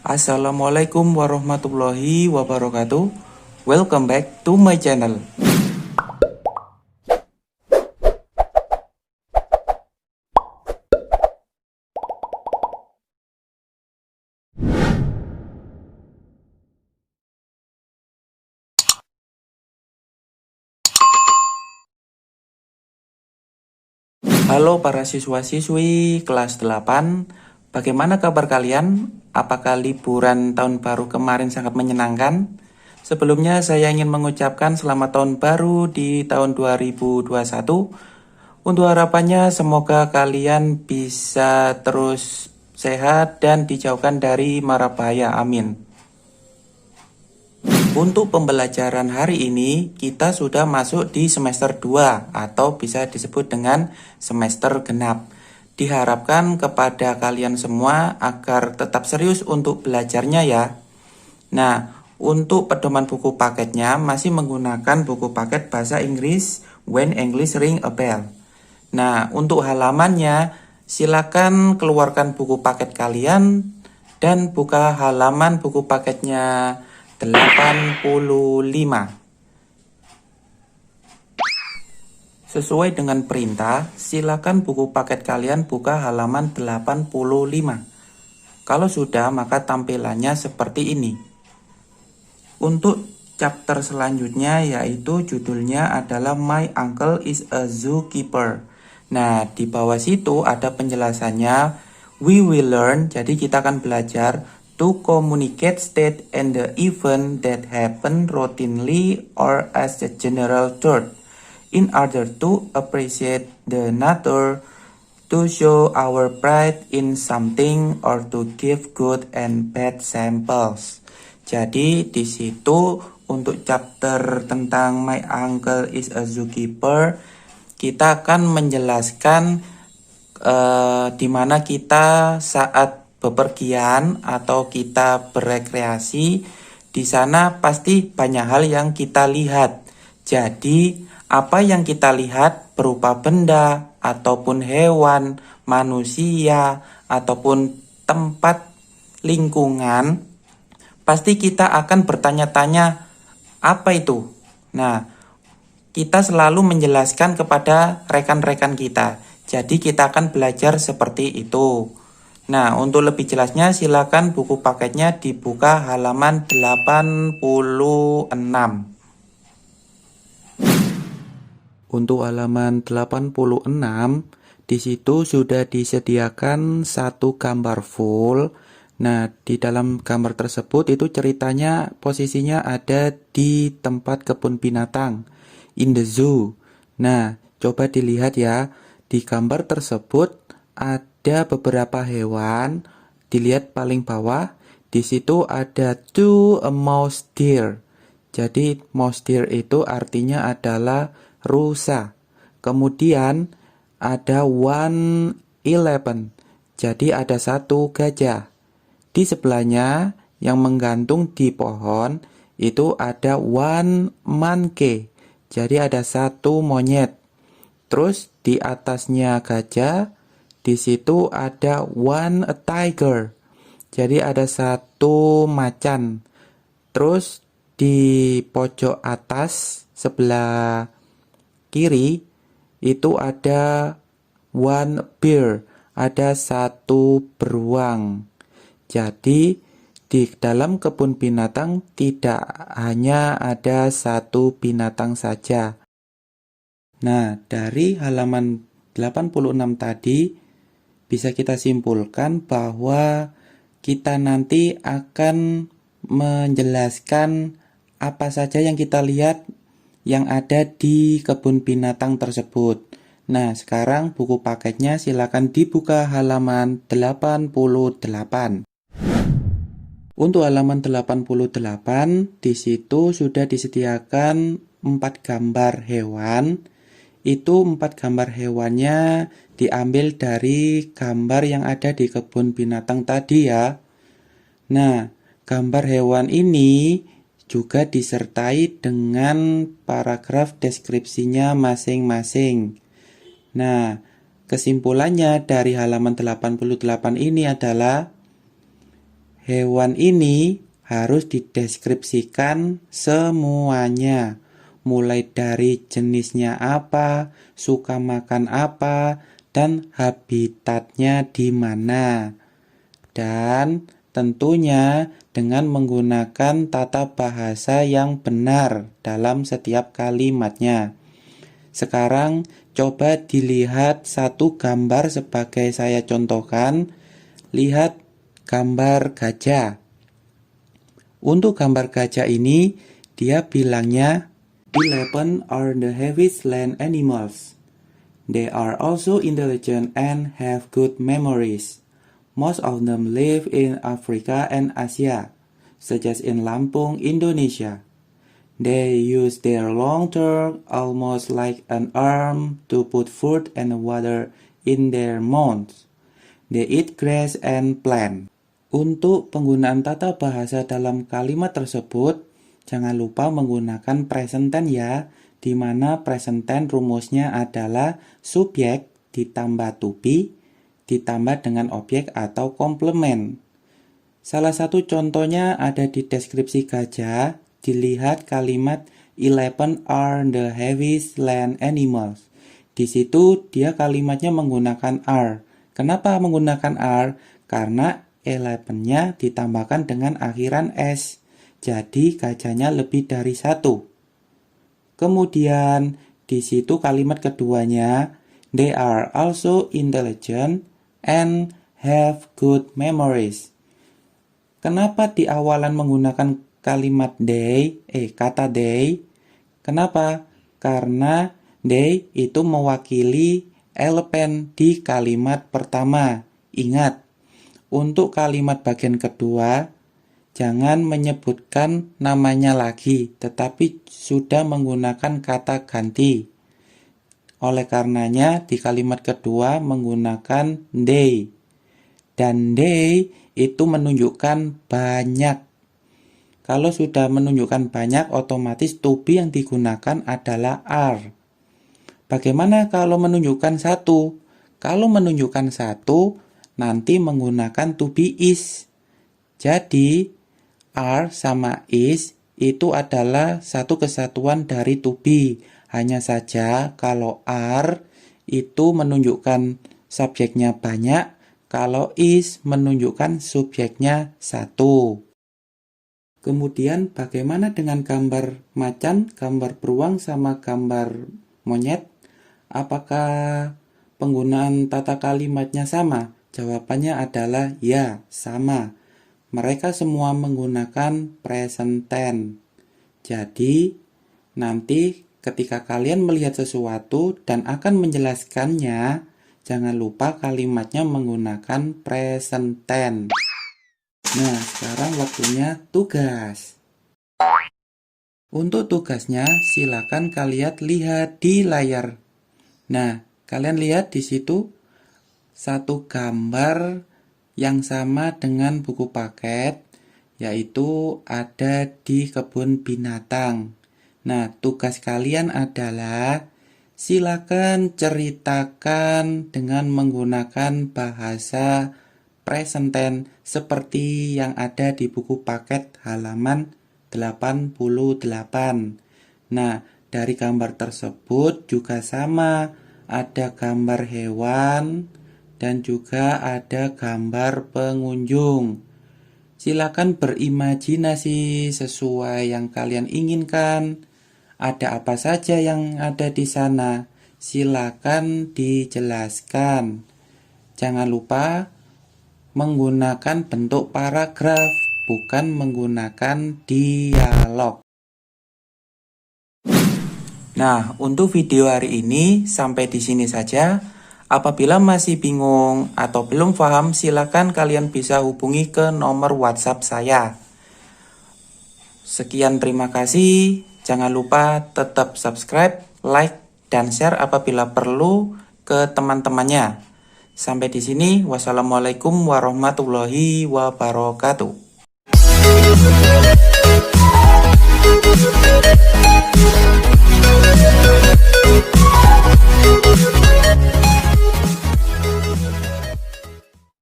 Assalamualaikum warahmatullahi wabarakatuh. Welcome back to my channel. Halo para siswa-siswi kelas 8. Bagaimana kabar kalian? Apakah liburan tahun baru kemarin sangat menyenangkan? Sebelumnya saya ingin mengucapkan selamat tahun baru di tahun 2021. Untuk harapannya semoga kalian bisa terus sehat dan dijauhkan dari mara bahaya. Amin. Untuk pembelajaran hari ini, kita sudah masuk di semester 2 atau bisa disebut dengan semester genap. Diharapkan kepada kalian semua agar tetap serius untuk belajarnya ya. Nah, untuk pedoman buku paketnya masih menggunakan buku paket bahasa Inggris When English Ring a Bell. Nah, untuk halamannya silakan keluarkan buku paket kalian dan buka halaman buku paketnya 85. Sesuai dengan perintah, silakan buku paket kalian buka halaman 85. Kalau sudah, maka tampilannya seperti ini. Untuk chapter selanjutnya yaitu judulnya adalah My Uncle is a Zookeeper. Nah, di bawah situ ada penjelasannya. We will learn, jadi kita akan belajar to communicate state and the event that happen routinely or as a general truth in order to appreciate the nature, to show our pride in something, or to give good and bad samples. Jadi di situ untuk chapter tentang My Uncle is a Zookeeper kita akan menjelaskan di mana kita saat bepergian atau kita berekreasi, di sana pasti banyak hal yang kita lihat. Jadi, apa yang kita lihat berupa benda ataupun hewan, manusia ataupun tempat lingkungan, pasti kita akan bertanya-tanya apa itu. Nah, kita selalu menjelaskan kepada rekan-rekan kita. Jadi kita akan belajar seperti itu. Nah, untuk lebih jelasnya silakan buku paketnya dibuka halaman 86. Untuk halaman 86, di situ sudah disediakan satu gambar full. Nah, di dalam gambar tersebut itu ceritanya posisinya ada di tempat kebun binatang, in the zoo. Nah, coba dilihat ya, di gambar tersebut ada beberapa hewan. Dilihat paling bawah, di situ ada two mouse deer. Jadi mouse deer itu artinya adalah rusa. Kemudian ada 111. Jadi ada satu gajah. Di sebelahnya yang menggantung di pohon itu ada one monkey. Jadi ada satu monyet. Terus di atasnya gajah, di situ ada one tiger. Jadi ada satu macan. Terus di pojok atas sebelah kiri itu ada one bear. Ada satu beruang. Jadi di dalam kebun binatang tidak hanya ada satu binatang saja. Nah, dari halaman 86 tadi bisa kita simpulkan bahwa kita nanti akan menjelaskan apa saja yang kita lihat yang ada di kebun binatang tersebut. Nah, sekarang buku paketnya silakan dibuka halaman 88. Untuk halaman 88, di situ sudah disediakan 4 gambar hewan. Itu 4 gambar hewannya diambil dari gambar yang ada di kebun binatang tadi ya. Nah, gambar hewan ini juga disertai dengan paragraf deskripsinya masing-masing. Nah, kesimpulannya dari halaman 88 ini adalah hewan ini harus dideskripsikan semuanya, mulai dari jenisnya apa, suka makan apa, dan habitatnya di mana. Dan tentunya dengan menggunakan tata bahasa yang benar dalam setiap kalimatnya. Sekarang coba dilihat satu gambar sebagai saya contohkan. Lihat gambar gajah. Untuk gambar gajah ini, dia bilangnya 11 are the heaviest land animals. They are also intelligent and have good memories. Most of them live in Africa and Asia, such as in Lampung, Indonesia. They use their long trunk almost like an arm to put food and water in their mouths. They eat grass and plant. Untuk penggunaan tata bahasa dalam kalimat tersebut, jangan lupa menggunakan present tense ya, di mana present tense rumusnya adalah subjek ditambah to be, ditambah dengan objek atau komplement. Salah satu contohnya ada di deskripsi gajah, dilihat kalimat 11 are the heaviest land animals. Di situ dia kalimatnya menggunakan are. Kenapa menggunakan are? Karena 11-nya ditambahkan dengan akhiran s. Jadi gajahnya lebih dari 1. Kemudian di situ kalimat keduanya, they are also intelligent and have good memories. Kenapa di awalan menggunakan kalimat kata they? Kenapa? Karena they itu mewakili elephant di kalimat pertama. Ingat, untuk kalimat bagian kedua, jangan menyebutkan namanya lagi, tetapi sudah menggunakan kata ganti. Oleh karenanya, di kalimat kedua menggunakan they. Dan they itu menunjukkan banyak. Kalau sudah menunjukkan banyak, otomatis to be yang digunakan adalah are. Bagaimana kalau menunjukkan satu? Kalau menunjukkan satu, nanti menggunakan to be is. Jadi, are sama is itu adalah satu kesatuan dari to be. Hanya saja kalau are itu menunjukkan subjeknya banyak, kalau is menunjukkan subjeknya satu. Kemudian bagaimana dengan gambar macan, gambar beruang, sama gambar monyet? Apakah penggunaan tata kalimatnya sama? Jawabannya adalah ya, sama. Mereka semua menggunakan present tense. Jadi, nanti ketika kalian melihat sesuatu dan akan menjelaskannya, jangan lupa kalimatnya menggunakan present tense. Nah, sekarang waktunya tugas. Untuk tugasnya, silakan kalian lihat di layar. Nah, kalian lihat di situ satu gambar yang sama dengan buku paket, yaitu ada di kebun binatang. Nah, tugas kalian adalah silakan ceritakan dengan menggunakan bahasa present tense seperti yang ada di buku paket halaman 88. Nah, dari gambar tersebut juga sama, ada gambar hewan dan juga ada gambar pengunjung. Silakan berimajinasi sesuai yang kalian inginkan. Ada apa saja yang ada di sana? Silakan dijelaskan. Jangan lupa menggunakan bentuk paragraf, bukan menggunakan dialog. Nah, untuk video hari ini sampai di sini saja. Apabila masih bingung atau belum paham, silakan kalian bisa hubungi ke nomor WhatsApp saya. Sekian, terima kasih. Jangan lupa tetap subscribe, like, dan share apabila perlu ke teman-temannya. Sampai di sini, wassalamualaikum warahmatullahi wabarakatuh.